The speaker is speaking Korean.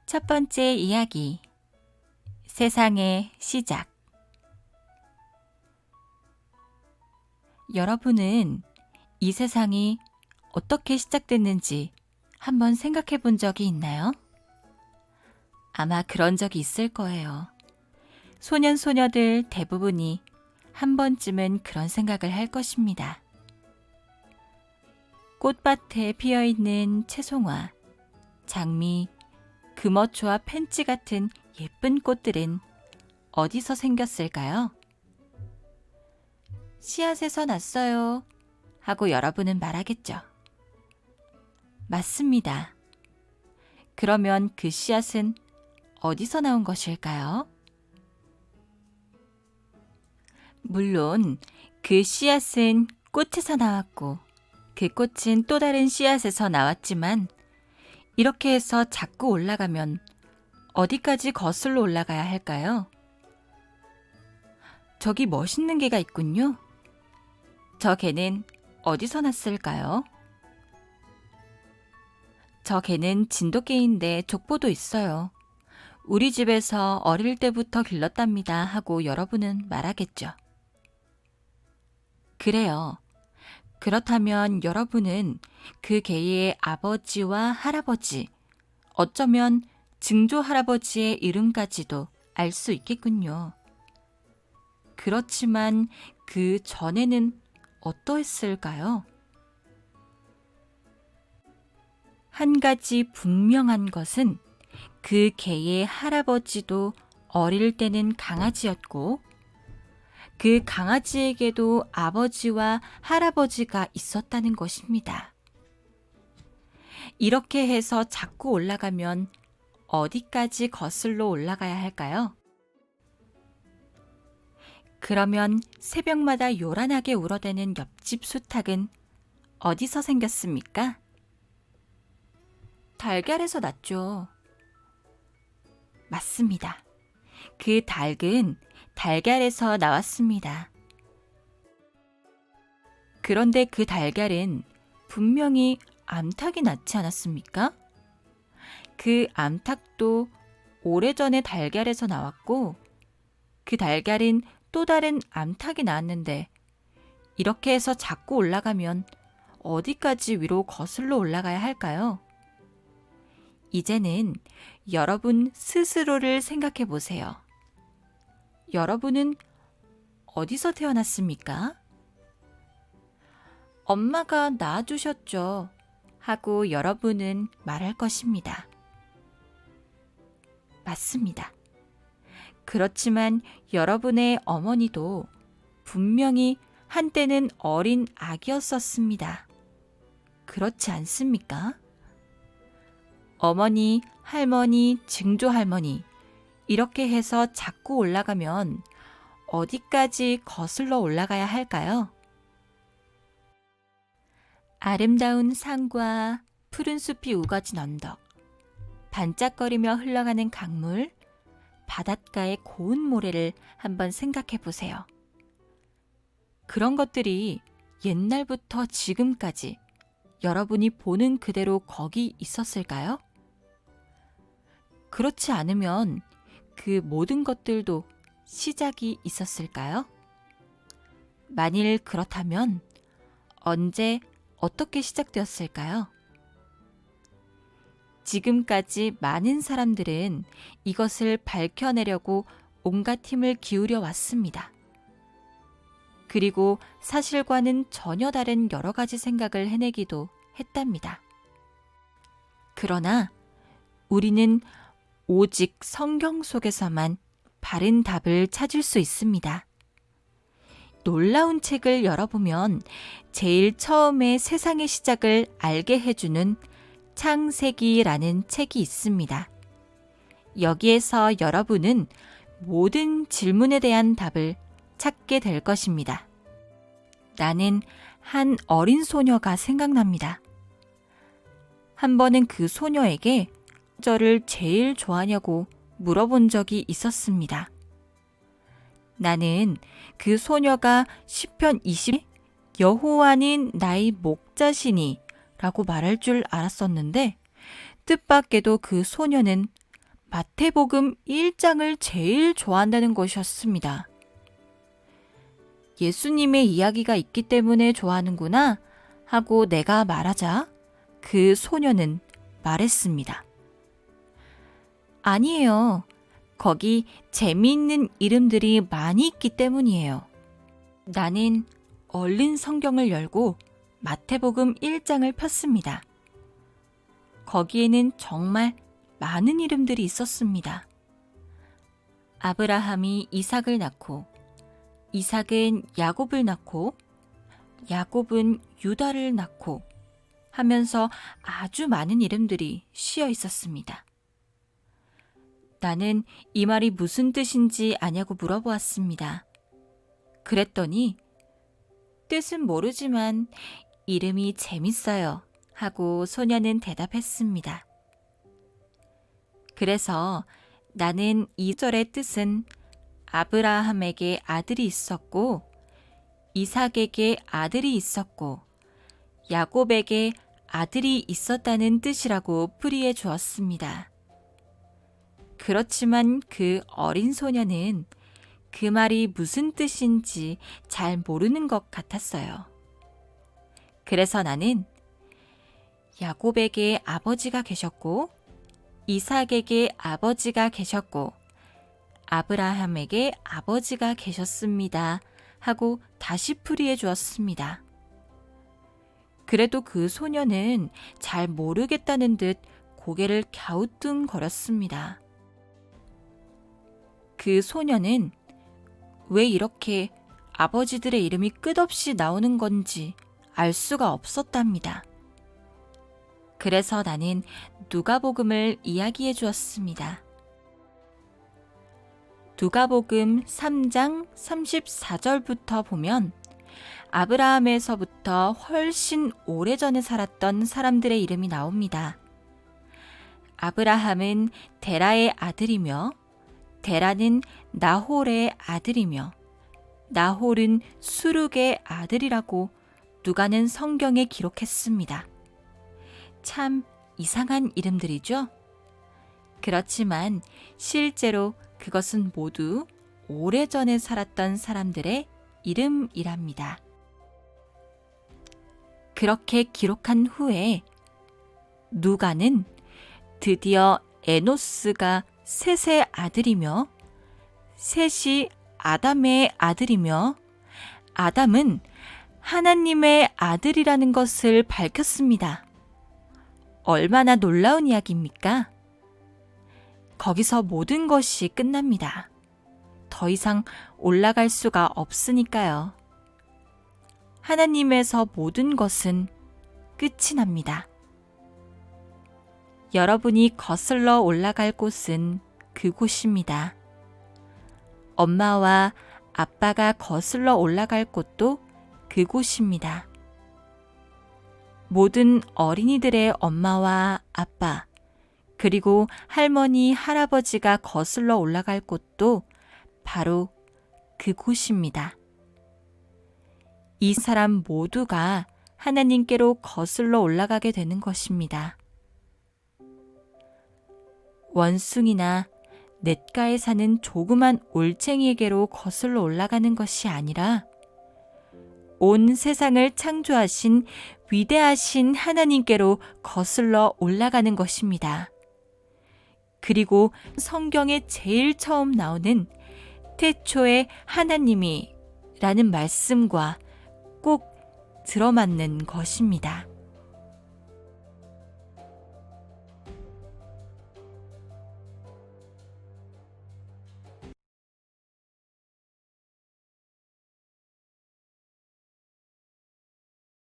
첫 번째 이야기, 세상의 시작. 여러분은 이 세상이 어떻게 시작됐는지 한번 생각해 본 적이 있나요? 아마 그런 적이 있을 거예요. 소년소녀들 대부분이 한 번쯤은 그런 생각을 할 것입니다. 꽃밭에 피어있는 채송화, 장미, 금어초와 펜치 같은 예쁜 꽃들은 어디서 생겼을까요? 씨앗에서 났어요 하고 여러분은 말하겠죠. 맞습니다. 그러면 그 씨앗은 어디서 나온 것일까요? 물론 그 씨앗은 꽃에서 나왔고 그 꽃은 또 다른 씨앗에서 나왔지만 이렇게 해서 자꾸 올라가면 어디까지 거슬러 올라가야 할까요? 저기 멋있는 개가 있군요. 저 개는 어디서 났을까요? 저 개는 진돗개인데 족보도 있어요. 우리 집에서 어릴 때부터 길렀답니다 하고 여러분은 말하겠죠. 그래요. 그렇다면 여러분은 그 개의 아버지와 할아버지, 어쩌면 증조 할아버지의 이름까지도 알 수 있겠군요. 그렇지만 그 전에는 어떠했을까요? 한 가지 분명한 것은 그 개의 할아버지도 어릴 때는 강아지였고 그 강아지에게도 아버지와 할아버지가 있었다는 것입니다. 이렇게 해서 자꾸 올라가면 어디까지 거슬러 올라가야 할까요? 그러면 새벽마다 요란하게 울어대는 옆집 수탉은 어디서 생겼습니까? 달걀에서 났죠. 맞습니다. 그 닭은 달걀에서 나왔습니다. 그런데 그 달걀은 분명히 암탉이 낳지 않았습니까? 그 암탉도 오래전에 달걀에서 나왔고 그 달걀은 또 다른 암탉이 낳았는데 이렇게 해서 자꾸 올라가면 어디까지 위로 거슬러 올라가야 할까요? 이제는 여러분 스스로를 생각해 보세요. 여러분은 어디서 태어났습니까? 엄마가 낳아주셨죠. 하고 여러분은 말할 것입니다. 맞습니다. 그렇지만 여러분의 어머니도 분명히 한때는 어린 아기였었습니다. 그렇지 않습니까? 어머니, 할머니, 증조할머니 이렇게 해서 자꾸 올라가면 어디까지 거슬러 올라가야 할까요? 아름다운 산과 푸른 숲이 우거진 언덕, 반짝거리며 흘러가는 강물, 바닷가의 고운 모래를 한번 생각해 보세요. 그런 것들이 옛날부터 지금까지 여러분이 보는 그대로 거기 있었을까요? 그렇지 않으면 그 모든 것들도 시작이 있었을까요? 만일 그렇다면 언제 어떻게 시작되었을까요? 지금까지 많은 사람들은 이것을 밝혀내려고 온갖 힘을 기울여 왔습니다. 그리고 사실과는 전혀 다른 여러 가지 생각을 해내기도 했답니다. 그러나 우리는 오직 성경 속에서만 바른 답을 찾을 수 있습니다. 놀라운 책을 열어보면 제일 처음에 세상의 시작을 알게 해주는 창세기라는 책이 있습니다. 여기에서 여러분은 모든 질문에 대한 답을 찾게 될 것입니다. 나는 한 어린 소녀가 생각납니다. 한 번은 그 소녀에게 저를 제일 좋아하냐고 물어본 적이 있었습니다. 나는 그 소녀가 시편 20에 여호와는 나의 목자시니 라고 말할 줄 알았었는데 뜻밖에도 그 소녀는 마태복음 1장을 제일 좋아한다는 것이었습니다. 예수님의 이야기가 있기 때문에 좋아하는구나 하고 내가 말하자 그 소녀는 말했습니다. 아니에요. 거기 재미있는 이름들이 많이 있기 때문이에요. 나는 얼른 성경을 열고 마태복음 1장을 폈습니다. 거기에는 정말 많은 이름들이 있었습니다. 아브라함이 이삭을 낳고, 이삭은 야곱을 낳고, 야곱은 유다를 낳고 하면서 아주 많은 이름들이 씌어 있었습니다. 나는 이 말이 무슨 뜻인지 아냐고 물어보았습니다. 그랬더니 뜻은 모르지만 이름이 재밌어요 하고 소녀는 대답했습니다. 그래서 나는 이 절의 뜻은 아브라함에게 아들이 있었고 이삭에게 아들이 있었고 야곱에게 아들이 있었다는 뜻이라고 풀이해 주었습니다. 그렇지만 그 어린 소녀는 그 말이 무슨 뜻인지 잘 모르는 것 같았어요. 그래서 나는 야곱에게 아버지가 계셨고 이삭에게 아버지가 계셨고 아브라함에게 아버지가 계셨습니다 하고 다시 풀이해 주었습니다. 그래도 그 소녀는 잘 모르겠다는 듯 고개를 갸우뚱거렸습니다. 그 소녀는 왜 이렇게 아버지들의 이름이 끝없이 나오는 건지 알 수가 없었답니다. 그래서 나는 누가복음을 이야기해 주었습니다. 누가복음 3장 34절부터 보면 아브라함에서부터 훨씬 오래전에 살았던 사람들의 이름이 나옵니다. 아브라함은 데라의 아들이며 데라는 나홀의 아들이며 나홀은 수룩의 아들이라고 누가는 성경에 기록했습니다. 참 이상한 이름들이죠? 그렇지만 실제로 그것은 모두 오래전에 살았던 사람들의 이름이랍니다. 그렇게 기록한 후에 누가는 드디어 에노스가 셋의 아들이며 셋이 아담의 아들이며 아담은 하나님의 아들이라는 것을 밝혔습니다. 얼마나 놀라운 이야기입니까? 거기서 모든 것이 끝납니다. 더 이상 올라갈 수가 없으니까요. 하나님에서 모든 것은 끝이 납니다. 여러분이 거슬러 올라갈 곳은 그곳입니다. 엄마와 아빠가 거슬러 올라갈 곳도 그곳입니다. 모든 어린이들의 엄마와 아빠, 그리고 할머니, 할아버지가 거슬러 올라갈 곳도 바로 그곳입니다. 이 사람 모두가 하나님께로 거슬러 올라가게 되는 것입니다. 원숭이나 냇가에 사는 조그만 올챙이에게로 거슬러 올라가는 것이 아니라 온 세상을 창조하신 위대하신 하나님께로 거슬러 올라가는 것입니다. 그리고 성경에 제일 처음 나오는 태초에 하나님이 라는 말씀과 꼭 들어맞는 것입니다.